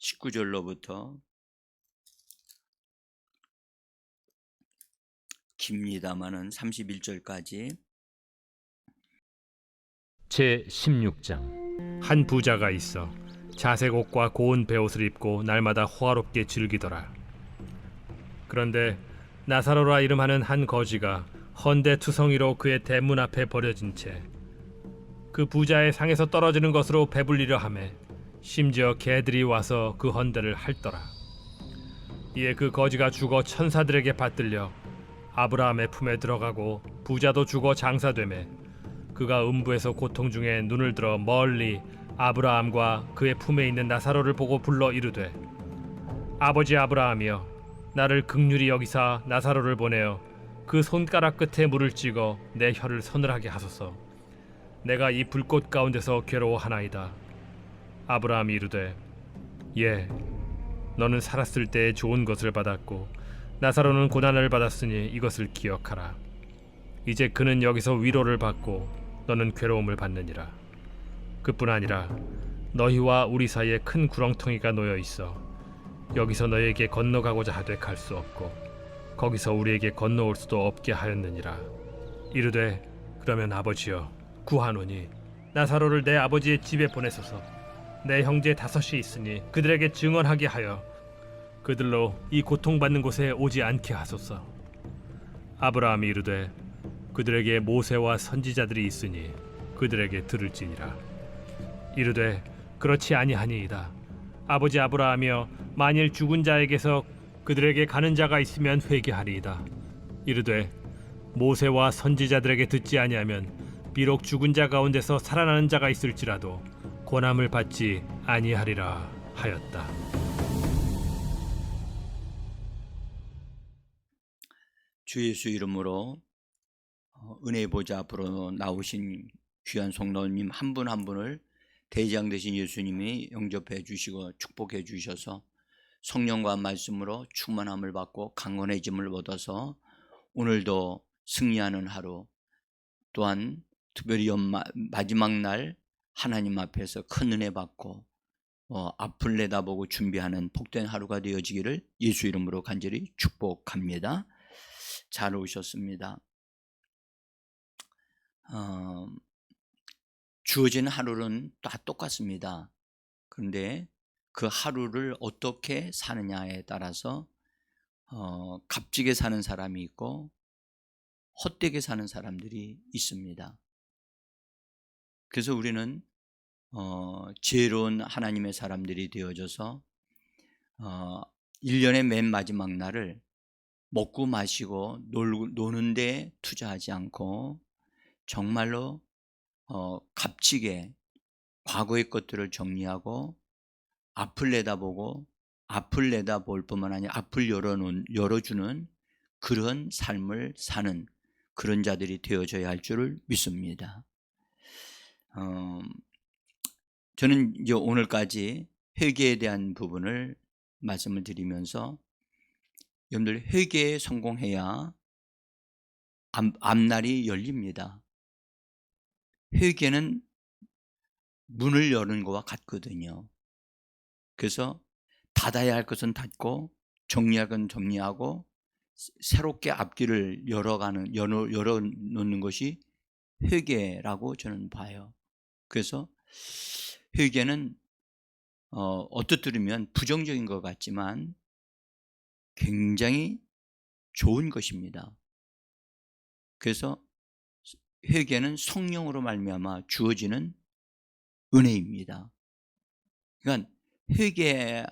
19절로부터 깁니다마는 31절까지. 제16장. 한 부자가 있어 자색 옷과 고운 베옷을 입고 날마다 호화롭게 즐기더라. 그런데 나사로라 이름하는 한 거지가 헌데 투성이로 그의 대문 앞에 버려진 채 그 부자의 상에서 떨어지는 것으로 배불리려 하매 심지어 개들이 와서 그 헌데를 핥더라. 이에 그 거지가 죽어 천사들에게 받들려 아브라함의 품에 들어가고 부자도 죽어 장사되매 그가 음부에서 고통 중에 눈을 들어 멀리 아브라함과 그의 품에 있는 나사로를 보고 불러 이르되, 아버지 아브라함이여, 나를 긍휼히 여기사 나사로를 보내어 그 손가락 끝에 물을 찍어 내 혀를 서늘하게 하소서. 내가 이 불꽃 가운데서 괴로워하나이다. 아브라함이 이르되, 예, 너는 살았을 때 좋은 것을 받았고 나사로는 고난을 받았으니 이것을 기억하라. 이제 그는 여기서 위로를 받고 너는 괴로움을 받느니라. 그뿐 아니라 너희와 우리 사이에 큰 구렁텅이가 놓여 있어 여기서 너희에게 건너가고자 하되 갈 수 없고 거기서 우리에게 건너올 수도 없게 하였느니라. 이르되, 그러면 아버지여, 구하노니 나사로를 내 아버지의 집에 보내소서. 내 형제 5이 있으니 그들에게 증언하게 하여 그들로 이 고통받는 곳에 오지 않게 하소서. 아브라함이 이르되, 그들에게 모세와 선지자들이 있으니 그들에게 들을지니라. 이르되, 그렇지 아니하니이다. 아버지 아브라함이여, 만일 죽은 자에게서 그들에게 가는 자가 있으면 회개하리이다. 이르되, 모세와 선지자들에게 듣지 아니하면 비록 죽은 자 가운데서 살아나는 자가 있을지라도 고난을 받지 아니하리라 하였다. 주 예수 이름으로 은혜의 보좌 앞으로 나오신 귀한 성도님 한 분 한 분을 대장 되신 예수님이 영접해 주시고 축복해 주셔서 성령과 말씀으로 충만함을 받고 강건해짐을 얻어서 오늘도 승리하는 하루, 또한 특별히 마지막 날 하나님 앞에서 큰 은혜 받고 앞을 내다보고 준비하는 복된 하루가 되어지기를 예수 이름으로 간절히 축복합니다. 잘 오셨습니다. 주어진 하루는 다 똑같습니다. 그런데 그 하루를 어떻게 사느냐에 따라서 값지게 사는 사람이 있고 헛되게 사는 사람들이 있습니다. 그래서 우리는 지혜로운 하나님의 사람들이 되어져서 1년의 맨 마지막 날을 먹고 마시고 노는 데 투자하지 않고 정말로 값지게 과거의 것들을 정리하고 앞을 내다보고 앞을 내다볼 뿐만 아니라 앞을 열어주는 그런 삶을 사는 그런 자들이 되어져야 할 줄을 믿습니다. 저는 이제 오늘까지 회개에 대한 부분을 말씀을 드리면서 여러분들 회개에 성공해야 앞날이 열립니다. 회개는 문을 여는 것과 같거든요. 그래서 닫아야 할 것은 닫고 정리할 건 정리하고 새롭게 앞길을 열어놓는 것이 회개라고 저는 봐요. 그래서 회개는 어떻들으면 부정적인 것 같지만 굉장히 좋은 것입니다. 그래서 회개는 성령으로 말미암아 주어지는 은혜입니다. 그러니까 회개를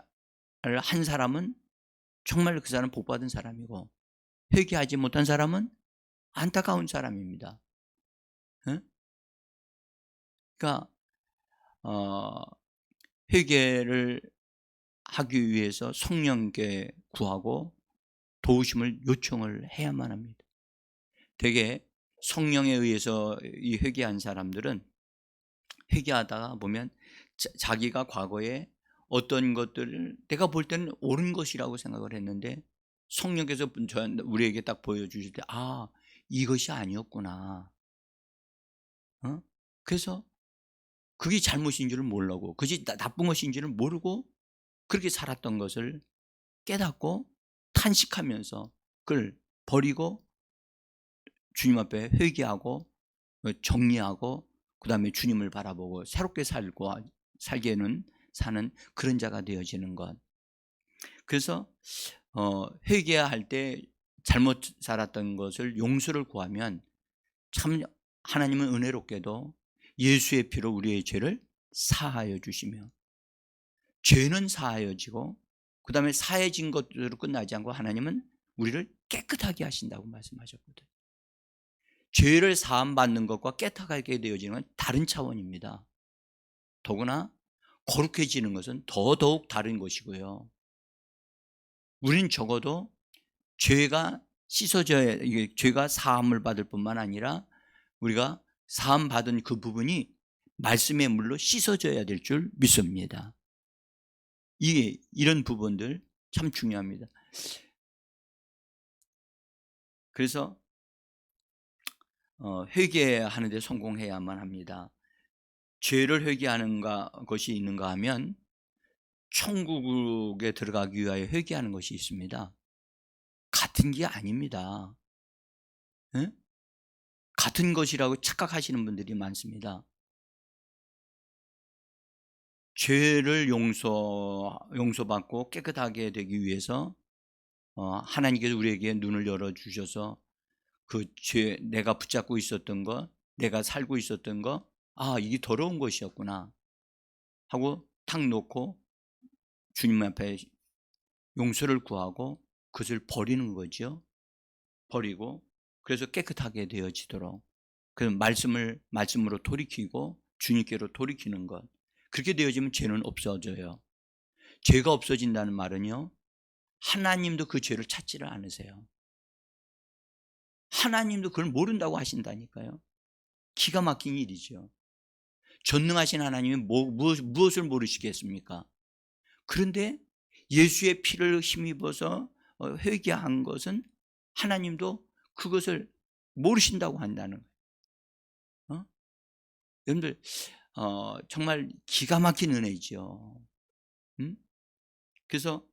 한 사람은 정말 그 사람은 복받은 사람이고 회개하지 못한 사람은 안타까운 사람입니다. 그러니까 회개를 하기 위해서 성령께 구하고 도우심을 요청을 해야만 합니다. 되게 성령에 의해서 이 회개한 사람들은 회개하다가 보면 자기가 과거에 어떤 것들을 내가 볼 때는 옳은 것이라고 생각을 했는데 성령께서 우리에게 딱 보여주실 때 이것이 아니었구나. 그래서 그게 잘못인 줄을 모르고 그것이 나쁜 것인 줄을 모르고 그렇게 살았던 것을 깨닫고 탄식하면서 그걸 버리고 주님 앞에 회개하고 정리하고 그 다음에 주님을 바라보고 새롭게 살게는 사는 그런 자가 되어지는 것. 그래서 회개할 때 잘못 살았던 것을 용서를 구하면 참 하나님은 은혜롭게도 예수의 피로 우리의 죄를 사하여 주시며, 죄는 사하여지고 그 다음에 사해진 것으로 끝나지 않고 하나님은 우리를 깨끗하게 하신다고 말씀하셨거든요. 죄를 사함받는 것과 깨끗하게 되어지는 건 다른 차원입니다. 더구나 거룩해지는 것은 더더욱 다른 것이고요. 우리는 적어도 죄가 씻어져야, 이게 죄가 사함을 받을 뿐만 아니라 우리가 사함 받은 그 부분이 말씀의 물로 씻어져야 될 줄 믿습니다. 이런 부분들 참 중요합니다. 그래서 회개하는 데 성공해야만 합니다. 죄를 회개하는 것이 있는가 하면 천국에 들어가기 위하여 회개하는 것이 있습니다. 같은 게 아닙니다. 에? 같은 것이라고 착각하시는 분들이 많습니다. 죄를 용서받고 깨끗하게 되기 위해서 하나님께서 우리에게 눈을 열어주셔서 그 죄, 내가 붙잡고 있었던 거, 내가 살고 있었던 거, 이게 더러운 것이었구나 하고 탁 놓고 주님 앞에 용서를 구하고 그것을 버리는 거죠. 버리고 그래서 깨끗하게 되어지도록 그 말씀으로 돌이키고 주님께로 돌이키는 것. 그렇게 되어지면 죄는 없어져요. 죄가 없어진다는 말은요, 하나님도 그 죄를 찾지를 않으세요. 하나님도 그걸 모른다고 하신다니까요. 기가 막힌 일이죠. 전능하신 하나님이 무엇을 모르시겠습니까? 그런데 예수의 피를 힘입어서 회개한 것은 하나님도 그것을 모르신다고 한다는 거예요. 여러분들 정말 기가 막힌 은혜죠. 그래서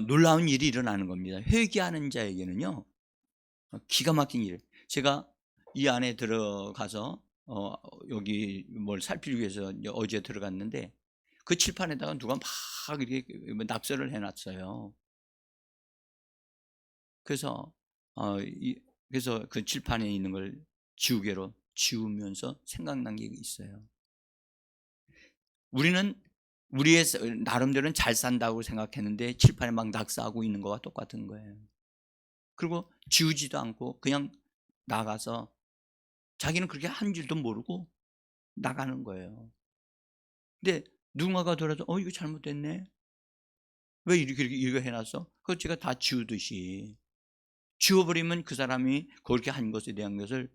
놀라운 일이 일어나는 겁니다. 회개하는 자에게는요, 기가 막힌 일. 제가 이 안에 들어가서 여기 뭘 살피기 위해서 어제 들어갔는데 그 칠판에다가 누가 막 이렇게 낙서를 해놨어요. 그래서 그 칠판에 있는 걸 지우개로 지우면서 생각난 게 있어요. 우리는 우리의 나름대로는 잘 산다고 생각했는데 칠판에 막 낙서하고 있는 거와 똑같은 거예요. 그리고 지우지도 않고 그냥 나가서 자기는 그렇게 한 줄도 모르고 나가는 거예요. 근데 누군가가 돌아서 이거 잘못됐네. 왜 이렇게 해놨어? 그거 제가 다 지우듯이 지워버리면 그 사람이 그렇게 한 것에 대한 것을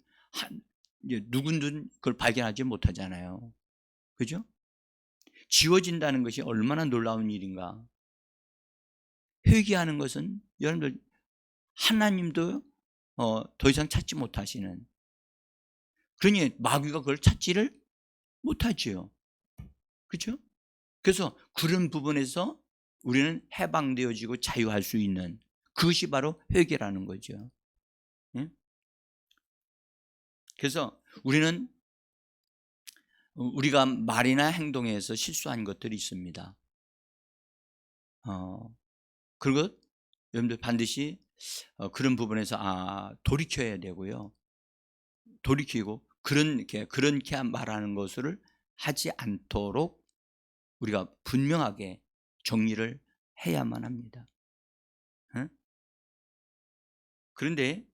누군든 그걸 발견하지 못하잖아요. 그죠? 지워진다는 것이 얼마나 놀라운 일인가. 회개하는 것은 여러분들 하나님도 더 이상 찾지 못하시는, 그러니 마귀가 그걸 찾지를 못하지요. 그렇죠? 그래서 그런 부분에서 우리는 해방되어지고 자유할 수 있는 그것이 바로 회개라는 거죠. 그래서 우리가 말이나 행동에서 실수한 것들이 있습니다. 그리고 여러분들 반드시 그런 부분에서 돌이켜야 되고요. 돌이키고 그렇게 말하는 것을 하지 않도록 우리가 분명하게 정리를 해야만 합니다. 그런데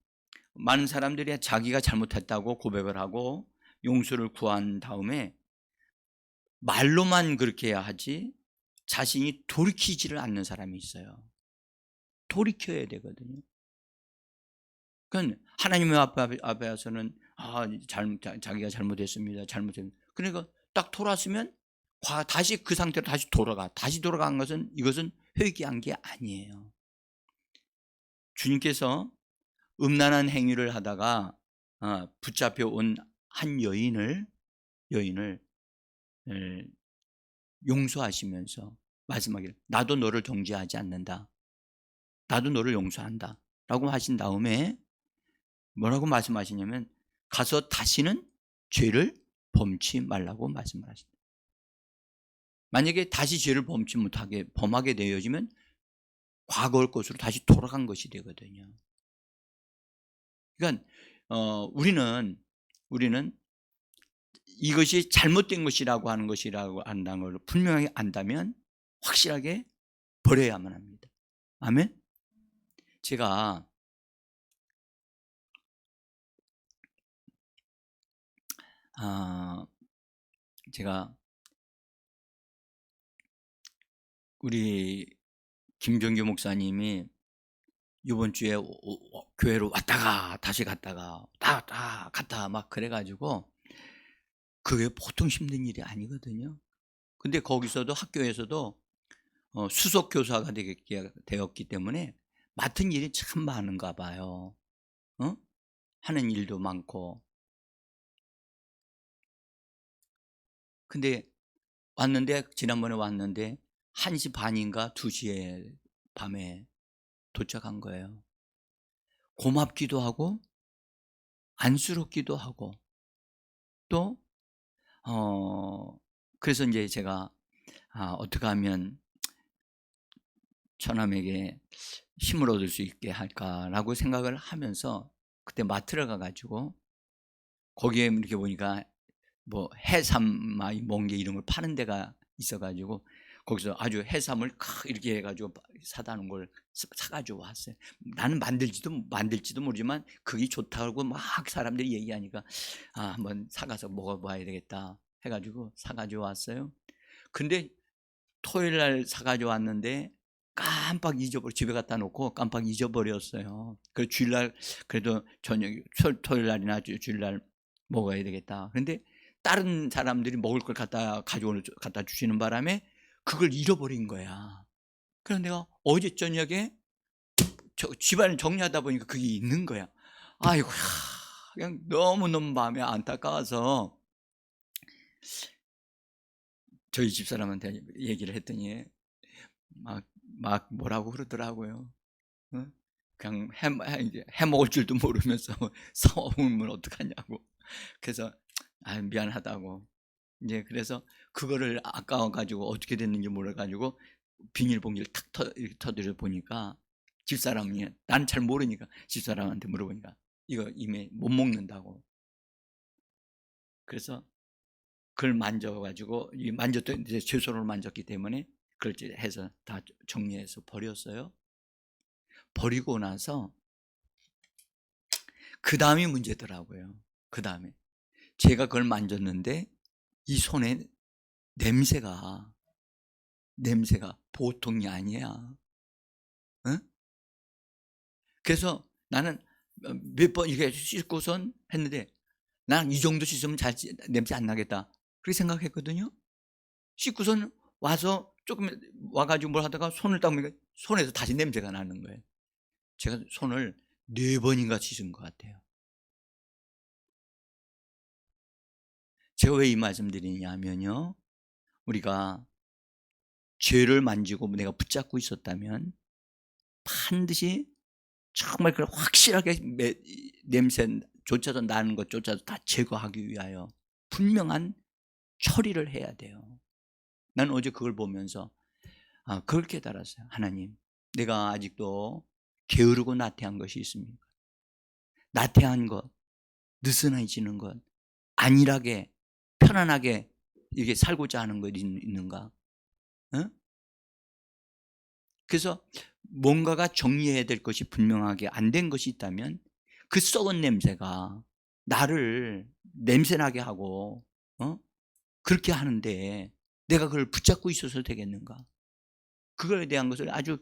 많은 사람들이 자기가 잘못했다고 고백을 하고 용서를 구한 다음에 말로만 그렇게 해야 하지 자신이 돌이키지를 않는 사람이 있어요. 돌이켜야 되거든요. 그러니까 하나님의 앞에서는 자기가 잘못했습니다. 그러니까 딱 돌아서면 다시 그 상태로 다시 돌아간 것은 이것은 회개한 게 아니에요. 주님께서 음란한 행위를 하다가 붙잡혀 온 한 여인을 용서하시면서 말씀하기를 나도 너를 정죄하지 않는다. 나도 너를 용서한다. 라고 하신 다음에 뭐라고 말씀하시냐면 가서 다시는 죄를 범치 말라고 말씀을 하신다. 만약에 다시 죄를 범하게 되어지면 과거의 것으로 다시 돌아간 것이 되거든요. 그러니까 우리는 이것이 잘못된 것이라고 하는 것이라고 안다는 걸 분명하게 안다면 확실하게 버려야만 합니다. 아멘. 제가 우리 김종규 목사님이 이번 주에 교회로 왔다가 다시 갔다가 갔다 막 그래가지고 그게 보통 힘든 일이 아니거든요. 근데 거기서도 학교에서도 수석 교사가 되었기 때문에 맡은 일이 참 많은가 봐요. 하는 일도 많고. 근데 지난번에 왔는데 1시 반인가 2시에 밤에 도착한 거예요. 고맙기도 하고 안쓰럽기도 하고 또 그래서 이제 제가 어떻게 하면 처남에게 힘을 얻을 수 있게 할까라고 생각을 하면서 그때 마트를 가가지고 거기에 이렇게 보니까 뭐 해삼 멍게 이런 걸 파는 데가 있어가지고 거기서 아주 해삼을 이렇게 해가지고 사다는 걸 사가지고 왔어요. 나는 만들지도 모르지만 그게 좋다고 막 사람들이 얘기하니까 한번 사가서 먹어봐야 되겠다 해가지고 사가지고 왔어요. 근데 토요일 날 사가지고 왔는데 깜빡 집에 갖다 놓고 깜빡 잊어버렸어요. 그래서 주일날 그래도 토요일 날이나 주일날 먹어야 되겠다. 그런데 다른 사람들이 먹을 걸 갖다 주시는 바람에 그걸 잃어버린 거야. 그래서 내가 어제 저녁에 집안을 정리하다 보니까 그게 있는 거야. 아이고, 그냥 너무너무 마음이 안타까워서 저희 집사람한테 얘기를 했더니 막 뭐라고 그러더라고요. 그냥 해 먹을 줄도 모르면서 사오면 어떡하냐고. 그래서 미안하다고. 이제 그래서 그거를 아까워가지고 어떻게 됐는지 몰라가지고 비닐봉지를 탁 터뜨려 보니까 집사람이, 난 잘 모르니까 집사람한테 물어보니까 이거 이미 못 먹는다고. 그래서 그걸 만져가지고 만졌더니 이제 제 손으로 만졌기 때문에 그걸 해서 다 정리해서 버렸어요. 버리고 나서 그 다음이 문제더라고요. 그 다음에 제가 그걸 만졌는데 이 손에 냄새가 보통이 아니야. 응? 그래서 나는 몇 번 이렇게 씻고선 했는데 난 이 정도 씻으면 냄새 안 나겠다 그렇게 생각했거든요. 씻고선 와서 조금 와가지고 뭘 하다가 손을 닦으니까 손에서 다시 냄새가 나는 거예요. 제가 손을 4번인가 씻은 것 같아요. 제가 왜 이 말씀 드리냐면요, 우리가 죄를 만지고 내가 붙잡고 있었다면 반드시 정말 그 확실하게 냄새조차도 나는 것조차도 다 제거하기 위하여 분명한 처리를 해야 돼요. 나는 어제 그걸 보면서 그걸 깨달았어요. 하나님, 내가 아직도 게으르고 나태한 것이 있습니까? 나태한 것, 느슨해지는 것, 안일하게 편안하게 이렇게 살고자 하는 것 있는가? 그래서 뭔가가 정리해야 될 것이 분명하게 안 된 것이 있다면 그 썩은 냄새가 나를 냄새나게 하고 그렇게 하는데 내가 그걸 붙잡고 있어서 되겠는가? 그거에 대한 것을 아주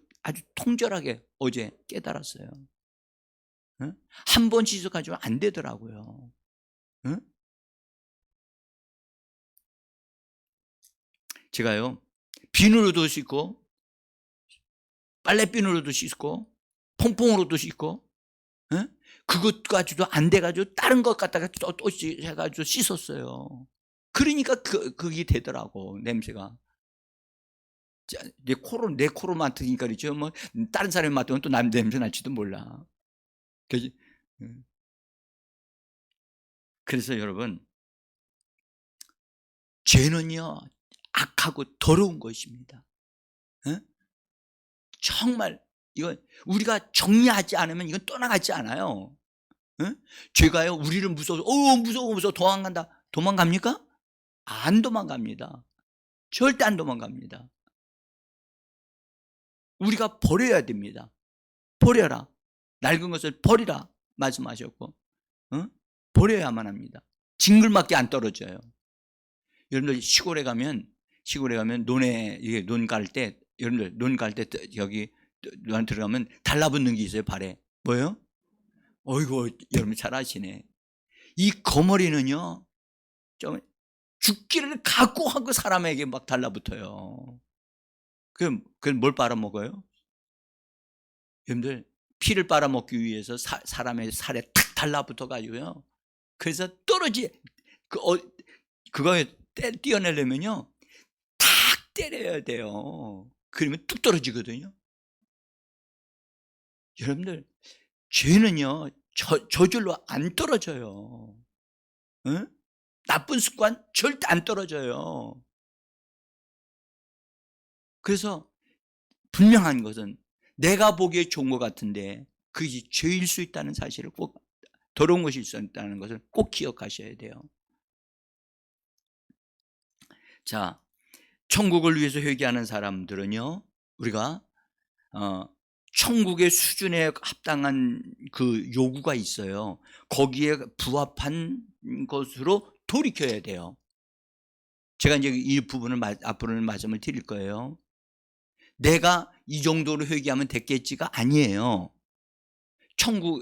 통절하게 어제 깨달았어요. 한 번 지적가지고 안 되더라고요. 제가요, 비누로도 씻고 빨래비누로도 씻고 퐁퐁으로도 씻고 그것 가지고도 안 돼가지고 다른 것 갖다가 또 해가지고 씻었어요. 그러니까 그게 되더라고, 냄새가. 내 코로 맡으니까 그렇죠. 뭐 다른 사람이 맡으면 또 남 냄새 날지도 몰라. 그지? 그래서 여러분, 죄는요 악하고 더러운 것입니다. 어? 정말 이건 우리가 정리하지 않으면 이건 떠나가지 않아요. 어? 죄가요 우리를 무서워 무서워 도망갑니까? 안 도망갑니다. 절대 안 도망갑니다. 우리가 버려야 됩니다. 버려라. 낡은 것을 버리라 말씀하셨고, 버려야만 합니다. 징글맞게 안 떨어져요. 여러분들 시골에 가면 논에 이게 논 갈 때, 여러분들 논 갈 때 여기 논 들어가면 달라붙는 게 있어요. 발에. 뭐예요? 어이구, 여러분 잘 아시네. 이 거머리는요 좀 죽기를 각오하고 사람에게 막 달라붙어요. 그럼 뭘 빨아먹어요? 여러분들 피를 빨아먹기 위해서 사람의 살에 탁 달라붙어 가지고요. 그래서 그거에 떼어내려면요 탁 때려야 돼요. 그러면 뚝 떨어지거든요. 여러분들 죄는요 저절로 안 떨어져요. 응? 나쁜 습관 절대 안 떨어져요. 그래서 분명한 것은 내가 보기에 좋은 것 같은데 그것이 죄일 수 있다는 사실을 꼭, 더러운 것일 수 있다는 것을 꼭 기억하셔야 돼요. 자, 천국을 위해서 회개하는 사람들은요 우리가 천국의 수준에 합당한 그 요구가 있어요. 거기에 부합한 것으로 돌이켜야 돼요. 제가 이제 이 부분을 앞으로는 말씀을 드릴 거예요. 내가 이 정도로 회개하면 됐겠지가 아니에요.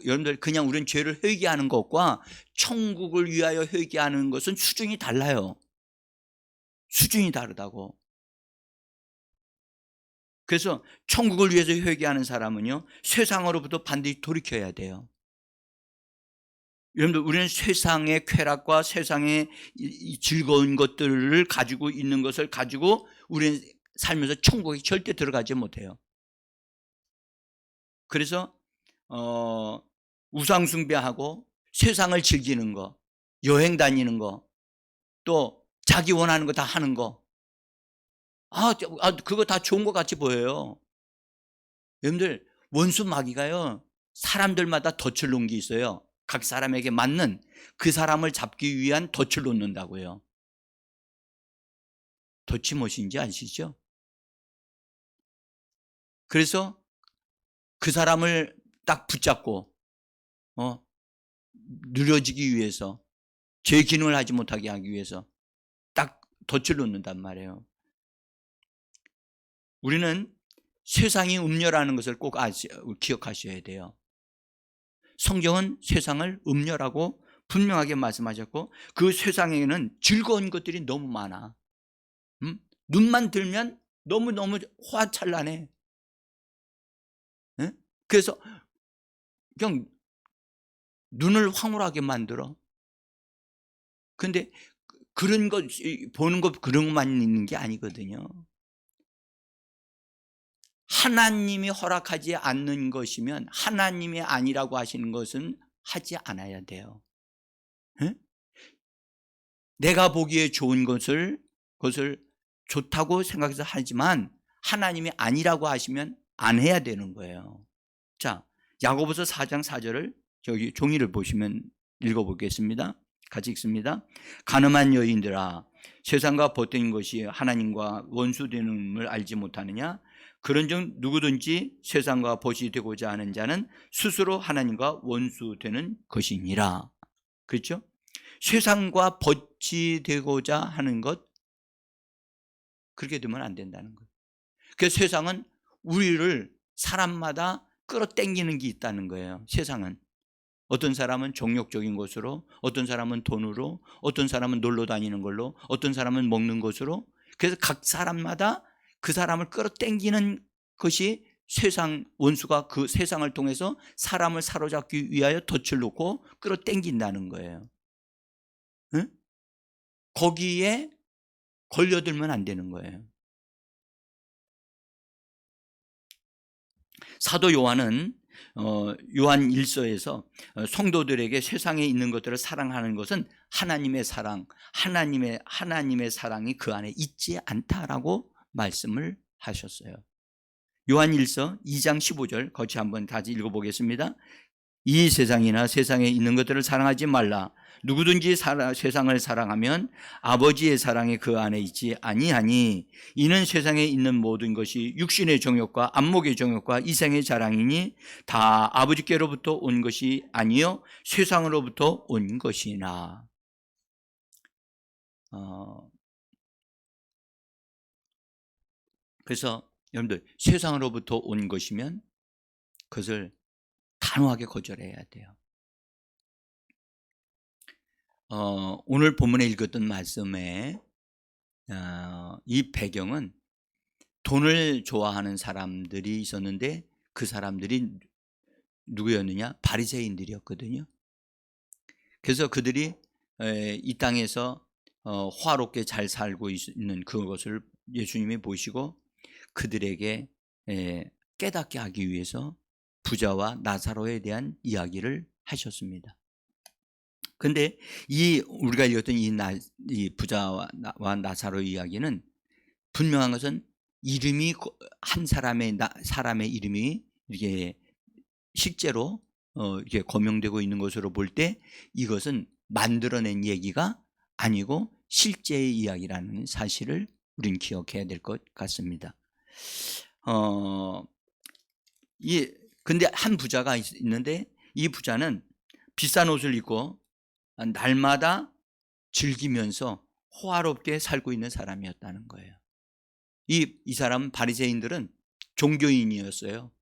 여러분들 그냥 우리는 죄를 회개하는 것과 천국을 위하여 회개하는 것은 수준이 달라요. 수준이 다르다고. 그래서 천국을 위해서 회개하는 사람은요 세상으로부터 반드시 돌이켜야 돼요. 여러분들 우리는 세상의 쾌락과 세상의 즐거운 것들을 가지고 있는 것을 가지고 우리는 살면서 천국에 절대 들어가지 못해요. 그래서 우상 숭배하고 세상을 즐기는 거, 여행 다니는 거, 또 자기 원하는 거 다 하는 거, 그거 다 좋은 것 같이 보여요. 여러분들 원수 마귀가요 사람들마다 덫을 놓은 게 있어요. 각 사람에게 맞는 그 사람을 잡기 위한 덫을 놓는다고요. 덫이 무엇인지 아시죠? 그래서 그 사람을 딱 붙잡고 느려지기 위해서, 제 기능을 하지 못하게 하기 위해서 딱 덫을 놓는단 말이에요. 우리는 세상이 음녀라는 것을 꼭 기억하셔야 돼요. 성경은 세상을 음녀라고 분명하게 말씀하셨고 그 세상에는 즐거운 것들이 너무 많아. 눈만 들면 너무너무 화찬란해. 그래서 그냥 눈을 황홀하게 만들어. 근데 그런 것 보는 것 그런 것만 있는 게 아니거든요. 하나님이 허락하지 않는 것이면 하나님이 아니라고 하시는 것은 하지 않아야 돼요. 내가 보기에 좋은 그것을 좋다고 생각해서 하지만 하나님이 아니라고 하시면 안 해야 되는 거예요. 자, 야고보서 4장 4절을 저기 종이를 보시면 읽어보겠습니다. 같이 읽습니다. 가늠한 여인들아, 세상과 벗된 것이 하나님과 원수됨을 알지 못하느냐? 그런즉 누구든지 세상과 벗이 되고자 하는 자는 스스로 하나님과 원수되는 것이니라. 그렇죠? 세상과 벗이 되고자 하는 것, 그렇게 되면 안 된다는 거예요. 그래서 세상은 우리를 사람마다 끌어당기는 게 있다는 거예요. 세상은 어떤 사람은 정욕적인 것으로, 어떤 사람은 돈으로, 어떤 사람은 놀러 다니는 걸로, 어떤 사람은 먹는 것으로. 그래서 각 사람마다 그 사람을 끌어당기는 것이 세상, 원수가 그 세상을 통해서 사람을 사로잡기 위하여 덫을 놓고 끌어당긴다는 거예요. 응? 거기에 걸려들면 안 되는 거예요. 사도 요한은 요한 1서에서 성도들에게 세상에 있는 것들을 사랑하는 것은 하나님의 사랑, 하나님의 사랑이 그 안에 있지 않다라고 말씀을 하셨어요. 요한 1서 2장 15절 같이 한번 다시 읽어보겠습니다. 이 세상이나 세상에 있는 것들을 사랑하지 말라. 누구든지 세상을 사랑하면 아버지의 사랑이 그 안에 있지 아니하니 이는 세상에 있는 모든 것이 육신의 정욕과 안목의 정욕과 이생의 자랑이니 다 아버지께로부터 온 것이 아니요 세상으로부터 온 것이나. 그래서 여러분들 세상으로부터 온 것이면 그것을 단호하게 거절해야 돼요. 오늘 본문에 읽었던 말씀에 이 배경은 돈을 좋아하는 사람들이 있었는데 그 사람들이 누구였느냐? 바리새인들이었거든요. 그래서 그들이 이 땅에서 화롭게 잘 살고 있는 그것을 예수님이 보시고 그들에게 깨닫게 하기 위해서 부자와 나사로에 대한 이야기를 하셨습니다. 근데 우리가 읽었던 이 부자와 나사로 이야기는 분명한 것은 이름이 한 사람의 이름이 이렇게 실제로 이렇게 거명되고 있는 것으로 볼 때 이것은 만들어낸 얘기가 아니고 실제의 이야기라는 사실을 우리는 기억해야 될 것 같습니다. 근데 한 부자가 있는데 이 부자는 비싼 옷을 입고 날마다 즐기면서 호화롭게 살고 있는 사람이었다는 거예요. 이 사람 바리새인들은 종교인이었어요.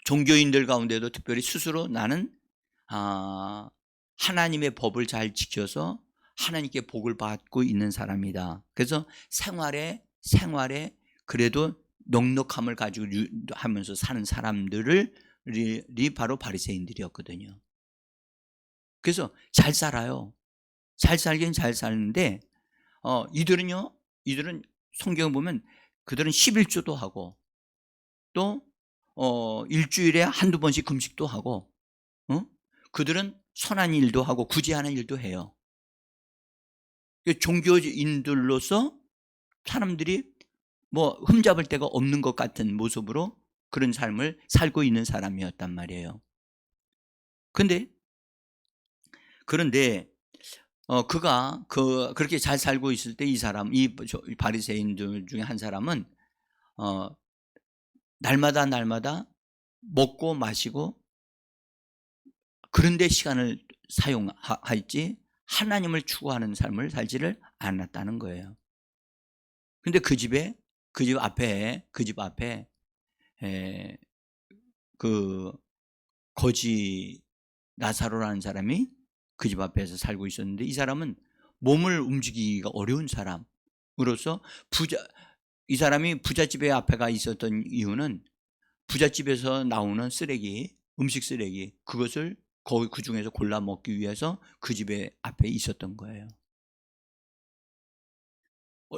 종교인들 가운데도 특별히 스스로 나는 하나님의 법을 잘 지켜서 하나님께 복을 받고 있는 사람이다. 그래서 생활에 그래도 넉넉함을 가지고 하면서 사는 사람들이 바로 바리새인들이었거든요. 그래서 잘 살아요. 잘 살긴 잘 사는데 이들은 성경 보면 그들은 11조도 하고 또 일주일에 한두 번씩 금식도 하고 그들은 선한 일도 하고 굳이 하는 일도 해요. 종교인들로서 사람들이 흠잡을 데가 없는 것 같은 모습으로 그런 삶을 살고 있는 사람이었단 말이에요. 그런데 그가 그렇게 잘 살고 있을 때 이 바리새인들 중에 한 사람은 날마다 먹고 마시고 그런데 시간을 사용할지 하나님을 추구하는 삶을 살지를 않았다는 거예요. 근데 그 집 앞에 그 거지 나사로라는 사람이 그 집 앞에서 살고 있었는데 이 사람은 몸을 움직이기가 어려운 사람으로서 이 사람이 부잣집에 앞에가 있었던 이유는 부잣집에서 나오는 음식 쓰레기 그것을 그 중에서 골라 먹기 위해서 그 집에 앞에 있었던 거예요.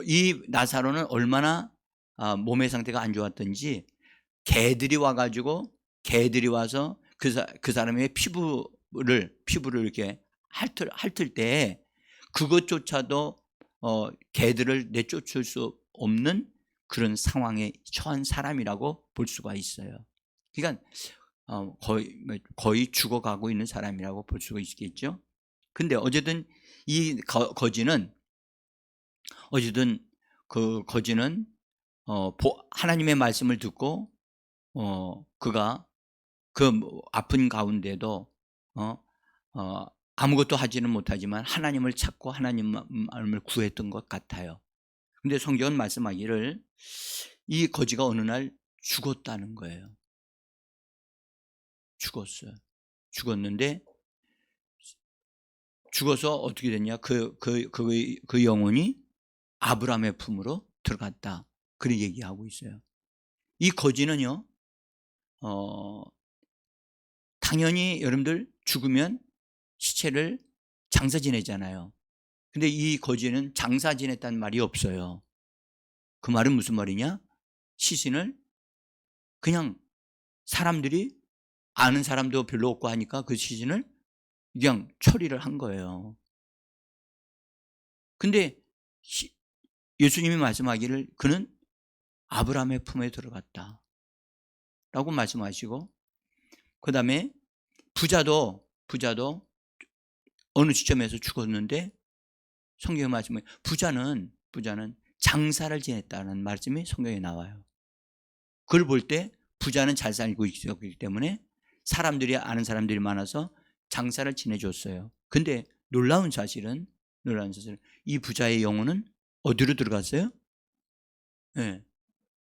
이 나사로는 얼마나 몸의 상태가 안 좋았던지 개들이 와서 그 사람의 피부를 이렇게 핥을 때 그것조차도 개들을 내쫓을 수 없는 그런 상황에 처한 사람이라고 볼 수가 있어요. 그러니까 거의 죽어가고 있는 사람이라고 볼 수가 있겠죠. 근데 어쨌든 이 거지는 하나님의 말씀을 듣고 그가 그 아픈 가운데도 아무것도 하지는 못하지만 하나님을 찾고 하나님을 구했던 것 같아요. 근데 성경은 말씀하기를 이 거지가 어느 날 죽었다는 거예요. 죽었는데 죽어서 어떻게 됐냐? 그 영혼이 아브라함의 품으로 들어갔다. 그렇게 얘기하고 있어요. 이 거지는요, 당연히 여러분들 죽으면 시체를 장사 지내잖아요. 근데 이 거지는 장사 지냈다는 말이 없어요. 그 말은 무슨 말이냐? 시신을 그냥 사람들이 아는 사람도 별로 없고 하니까 그 시즌을 그냥 처리를 한 거예요. 근데 예수님이 말씀하기를 그는 아브라함의 품에 들어갔다 라고 말씀하시고, 그 다음에 부자도 어느 시점에서 죽었는데 성경에 말씀해 부자는 장사를 지냈다는 말씀이 성경에 나와요. 그걸 볼 때 부자는 잘 살고 있었기 때문에 사람들이 아는 사람들이 많아서 장사를 지내줬어요. 근데 놀라운 사실은 이 부자의 영혼은 어디로 들어갔어요? 네,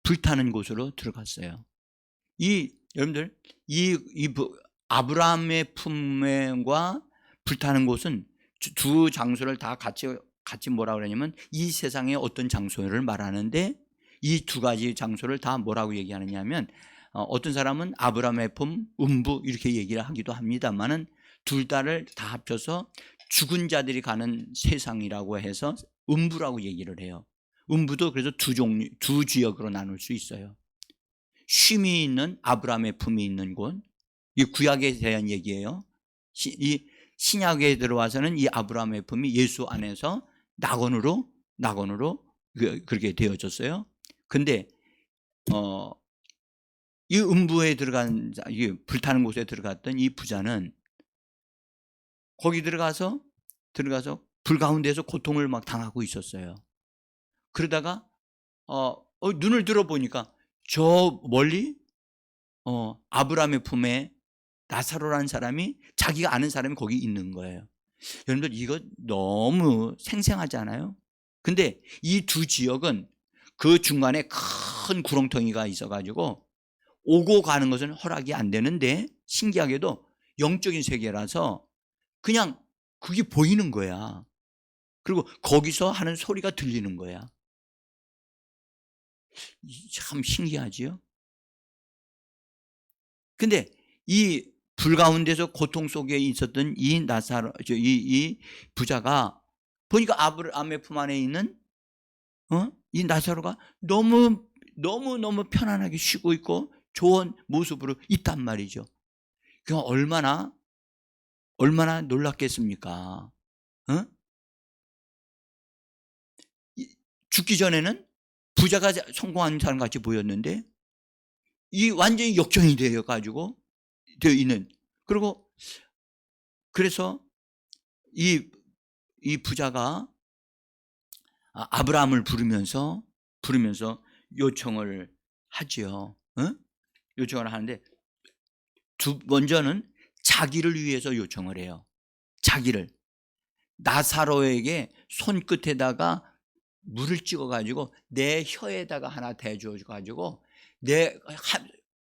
불타는 곳으로 들어갔어요. 여러분들 아브라함의 품과 불타는 곳은 두 장소를 다 같이 뭐라 그러냐면 이 세상의 어떤 장소를 말하는데, 이 두 가지 장소를 다 뭐라고 얘기하느냐면 어떤 사람은 아브라함의 품, 음부 이렇게 얘기를 하기도 합니다만은 둘 다를 다 합쳐서 죽은 자들이 가는 세상이라고 해서 음부라고 얘기를 해요. 음부도 그래서 두 지역으로 나눌 수 있어요. 쉼이 있는 아브라함의 품이 있는 곳, 이 구약에 대한 얘기예요. 이 신약에 들어와서는 이 아브라함의 품이 예수 안에서 낙원으로 그렇게 되어졌어요. 근데 이 음부에 들어간 이 불타는 곳에 들어갔던 이 부자는 거기 들어가서 불 가운데서 고통을 막 당하고 있었어요. 그러다가 눈을 들어보니까 저 멀리 아브라함의 품에 나사로라는 사람이, 자기가 아는 사람이 거기 있는 거예요. 여러분들 이거 너무 생생하지 않아요? 근데 이 두 지역은 그 중간에 큰 구렁텅이가 있어가지고 오고 가는 것은 허락이 안 되는데, 신기하게도 영적인 세계라서 그냥 그게 보이는 거야. 그리고 거기서 하는 소리가 들리는 거야. 참 신기하지요? 근데 이 불 가운데서 고통 속에 있었던 이 부자가 보니까 아브라함의 품 안에 있는 이 나사로가 너무 편안하게 쉬고 있고 좋은 모습으로 있단 말이죠. 그 얼마나 놀랐겠습니까? 죽기 전에는 부자가 성공한 사람 같이 보였는데 이 완전히 역전이 되어 있는. 그리고 그래서 이 부자가 아브라함을 부르면서 요청을 하지요. 요청을 하는데 먼저는 자기를 위해서 요청을 해요. 자기를. 나사로에게 손끝에다가 물을 찍어가지고 내 혀에다가 하나 대줘가지고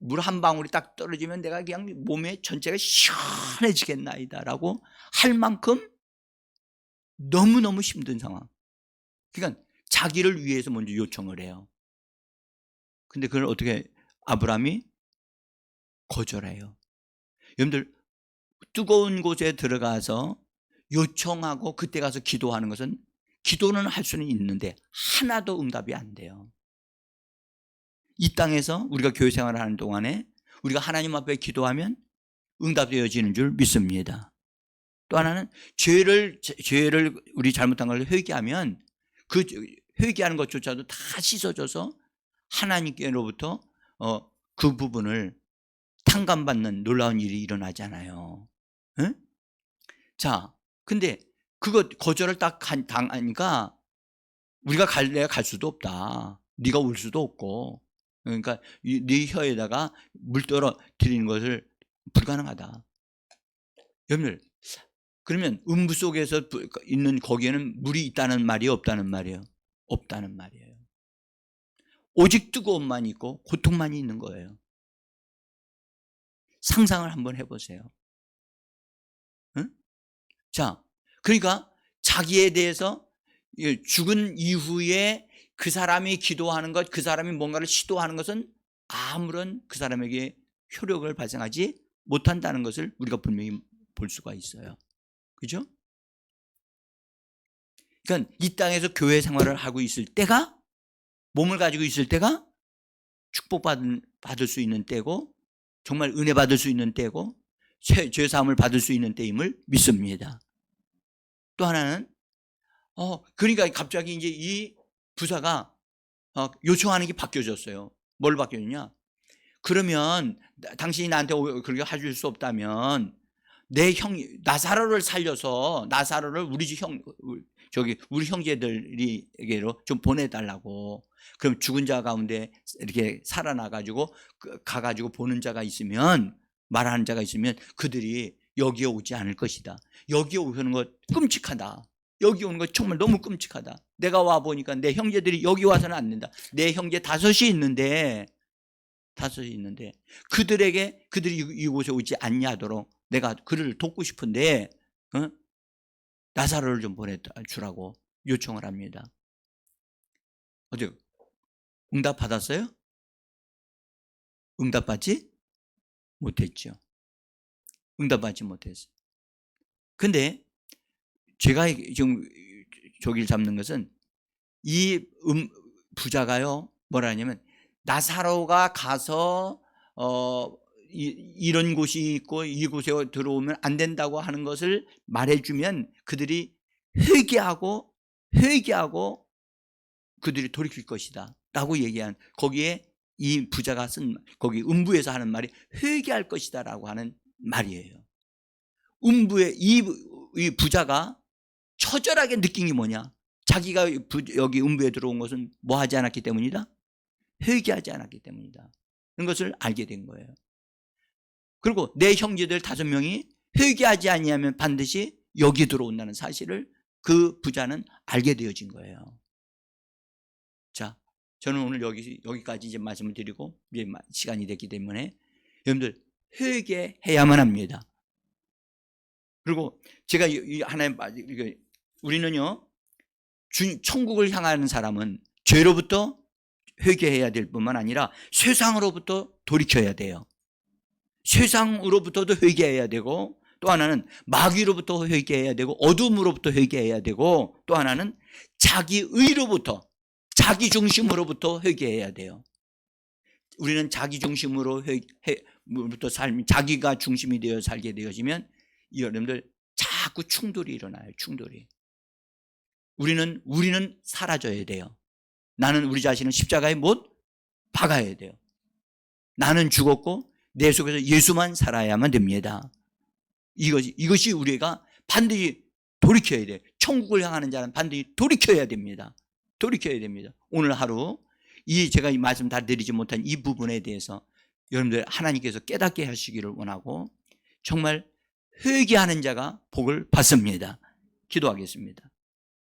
물 한 방울이 딱 떨어지면 내가 그냥 몸에 전체가 시원해지겠나이다 라고 할 만큼 너무너무 힘든 상황. 그러니까 자기를 위해서 먼저 요청을 해요. 근데 그걸 어떻게 아브라함이 거절해요. 여러분들 뜨거운 곳에 들어가서 요청하고 그때 가서 기도하는 것은, 기도는 할 수는 있는데 하나도 응답이 안 돼요. 이 땅에서 우리가 교회 생활을 하는 동안에 우리가 하나님 앞에 기도하면 응답되어지는 줄 믿습니다. 또 하나는 죄를 우리 잘못한 걸 회개하면 그 회개하는 것조차도 다 씻어져서 하나님께로부터 그 부분을 탕감받는 놀라운 일이 일어나잖아요. 응? 자, 근데 그거 거절을 딱 당하니까 우리가 내가 갈 수도 없다. 네가 올 수도 없고, 그러니까 네 혀에다가 물 떨어뜨리는 것을 불가능하다. 여러분들, 그러면 음부 속에서 있는 거기에는 물이 있다는 말이에요, 없다는 말이에요? 없다는 말이에요. 오직 뜨거움만 있고 고통만이 있는 거예요. 상상을 한번 해보세요. 응? 자, 그러니까 자기에 대해서 죽은 이후에 그 사람이 기도하는 것, 그 사람이 뭔가를 시도하는 것은 아무런 그 사람에게 효력을 발생하지 못한다는 것을 우리가 분명히 볼 수가 있어요. 그죠? 그러니까 이 땅에서 교회 생활을 하고 있을 때가, 몸을 가지고 있을 때가 축복받을 수 있는 때고, 정말 은혜 받을 수 있는 때고 죄사함을 받을 수 있는 때임을 믿습니다. 또 하나는 그러니까 갑자기 이제 이 부사가 요청하는 게 바뀌어졌어요. 뭘 바뀌었냐? 그러면 당신이 나한테 그렇게 해줄 수 없다면 내 형 나사로를 살려서 나사로를 우리 형제들에게로 좀 보내달라고. 그럼 죽은 자 가운데 이렇게 살아나가지고 가가지고 보는 자가 있으면, 말하는 자가 있으면 그들이 여기에 오지 않을 것이다. 여기에 오는 것 끔찍하다. 여기 오는 것 정말 너무 끔찍하다. 내가 와 보니까 내 형제들이 여기 와서는 안 된다. 내 형제 다섯이 있는데 그들이 이곳에 오지 않냐도록 내가 그를 돕고 싶은데 나사로를 좀 보내주라고 요청을 합니다. 어때요? 응답 받았어요? 응답받지 못했죠. 응답받지 못했어요. 근데 제가 지금 조기를 잡는 것은 이 부자가요 뭐라 하냐면, 나사로가 가서 이런 곳이 있고 이곳에 들어오면 안 된다고 하는 것을 말해주면 그들이 회개하고 그들이 돌이킬 것이다 라고 얘기한, 거기에 이 부자가 쓴, 거기 음부에서 하는 말이 회개할 것이다 라고 하는 말이에요. 음부의 이 부자가 처절하게 느낀 게 뭐냐? 자기가 여기 음부에 들어온 것은 뭐 하지 않았기 때문이다? 회개하지 않았기 때문이다. 그런 것을 알게 된 거예요. 그리고 내 형제들 5명이 회개하지 아니하면 반드시 여기 들어온다는 사실을 그 부자는 알게 되어진 거예요. 자, 저는 오늘 여기까지 이제 말씀을 드리고 이제 시간이 됐기 때문에 여러분들 회개해야만 합니다. 그리고 제가 하나의 우리는요, 천국을 향하는 사람은 죄로부터 회개해야 될 뿐만 아니라 세상으로부터 돌이켜야 돼요. 세상으로부터도 회개해야 되고, 또 하나는 마귀로부터 회개해야 되고, 어둠으로부터 회개해야 되고, 또 하나는 자기 의로부터, 자기 중심으로부터 회개해야 돼요. 우리는 자기 중심으로부터 자기가 중심이 되어 살게 되어지면 여러분들 자꾸 충돌이 일어나요. 충돌이. 우리는 사라져야 돼요. 나는 우리 자신을 십자가에 못 박아야 돼요. 나는 죽었고 내 속에서 예수만 살아야만 됩니다. 이것이 우리가 반드시 돌이켜야 돼요. 천국을 향하는 자는 반드시 돌이켜야 됩니다. 돌이켜야 됩니다. 오늘 하루 제가 이 말씀 다 드리지 못한 이 부분에 대해서 여러분들 하나님께서 깨닫게 하시기를 원하고, 정말 회개하는 자가 복을 받습니다. 기도하겠습니다.